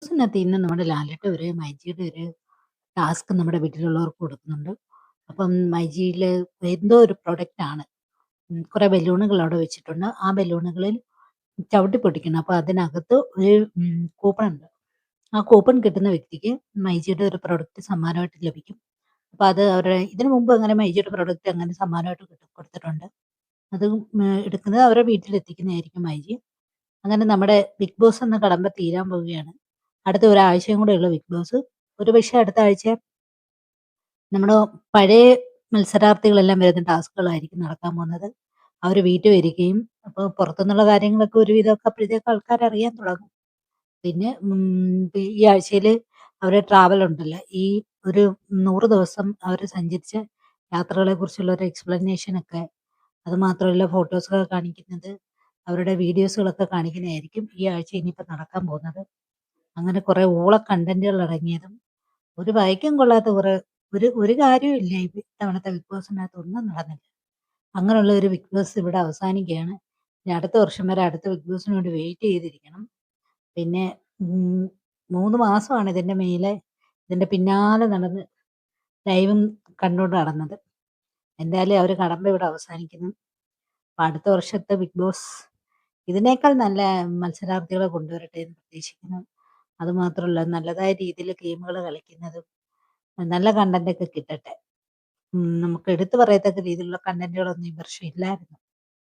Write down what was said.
ഇതിനകത്ത് ഇന്ന് നമ്മുടെ ലാലേട്ടൻ ഒരു മൈജിയുടെ ഒരു ടാസ്ക് നമ്മുടെ വീട്ടിലുള്ളവർക്ക് കൊടുക്കുന്നുണ്ട്. അപ്പം മൈജിയില് എന്തോ ഒരു പ്രൊഡക്റ്റ് ആണ്. കുറെ ബലൂണുകൾ അവിടെ വെച്ചിട്ടുണ്ട്. ആ ബലൂണുകളിൽ ചവിട്ടി പൊട്ടിക്കണം. അപ്പൊ അതിനകത്ത് ഒരു കൂപ്പൺ ഉണ്ട്. ആ കൂപ്പൺ കിട്ടുന്ന വ്യക്തിക്ക് മൈജിയുടെ ഒരു പ്രൊഡക്റ്റ് സമ്മാനമായിട്ട് ലഭിക്കും. അപ്പൊ അത് അവരുടെ ഇതിനു മുമ്പ് അങ്ങനെ മൈജിയുടെ പ്രൊഡക്റ്റ് അങ്ങനെ സമ്മാനമായിട്ട് കൊടുത്തിട്ടുണ്ട്. അത് എടുക്കുന്നത് അവരുടെ വീട്ടിലെത്തിക്കുന്നതായിരിക്കും മൈജി. അങ്ങനെ നമ്മുടെ ബിഗ് ബോസ് എന്ന കടമ്പ തീരാൻ പോവുകയാണ്. അടുത്ത ഒരാഴ്ചയും കൂടെ ഉള്ളൂ ബിഗ് ബോസ്. ഒരുപക്ഷെ അടുത്ത ആഴ്ച നമ്മുടെ പഴയ മത്സരാർത്ഥികളെല്ലാം വരുന്ന ടാസ്കുകളായിരിക്കും നടക്കാൻ പോകുന്നത്. അവര് വീട്ടിൽ വരികയും അപ്പോൾ പുറത്തുനിന്നുള്ള കാര്യങ്ങളൊക്കെ ഒരുവിധമൊക്കെ അപ്പോഴത്തേക്ക് ആൾക്കാർ അറിയാൻ തുടങ്ങും. പിന്നെ ഈ ആഴ്ചയില് അവരെ ട്രാവൽ ഉണ്ടല്ലോ. ഈ ഒരു 100 ദിവസം അവര് സഞ്ചരിച്ച യാത്രകളെ കുറിച്ചുള്ള ഒരു എക്സ്പ്ലനേഷൻ ഒക്കെ, അത് മാത്രമല്ല ഫോട്ടോസൊക്കെ കാണിക്കുന്നത്, അവരുടെ വീഡിയോസുകളൊക്കെ കാണിക്കുന്നതായിരിക്കും ഈ ആഴ്ച ഇനിയിപ്പോൾ നടക്കാൻ പോകുന്നത്. അങ്ങനെ കുറെ ഊള കണ്ടന്റുകൾ അടങ്ങിയതും ഒരു വഴിക്കും കൊള്ളാത്ത കുറെ ഒരു കാര്യവും ഇല്ല ഇത്തവണത്തെ ബിഗ് ബോസിനകത്ത് ഒന്നും നടന്നില്ല. അങ്ങനെയുള്ള ഒരു ബിഗ് ബോസ് ഇവിടെ അവസാനിക്കുകയാണ്. ഇനി അടുത്ത വർഷം വരെ അടുത്ത ബിഗ് ബോസിന് വേണ്ടി വെയിറ്റ് ചെയ്തിരിക്കണം. പിന്നെ 3 മാസമാണ് ഇതിന്റെ പിന്നാലെ നടന്ന് ലൈവും കണ്ടുകൊണ്ട് നടന്നത്. എന്തായാലും അവർ കടമ്പ ഇവിടെ അവസാനിക്കുന്നു. അപ്പൊ അടുത്ത വർഷത്തെ ബിഗ് ബോസ് ഇതിനേക്കാൾ നല്ല മത്സരാർത്ഥികളെ കൊണ്ടുവരട്ടെ എന്ന് പ്രതീക്ഷിക്കുന്നു. അതുമാത്രമല്ല നല്ലതായ രീതിയിൽ ഗെയിമുകൾ കളിക്കുന്നതും നല്ല കണ്ടന്റ് ഒക്കെ കിട്ടട്ടെ. നമുക്ക് എടുത്തു പറയത്തക്ക രീതിയിലുള്ള കണ്ടന്റുകളൊന്നും ഈ വർഷം ഇല്ലായിരുന്നു.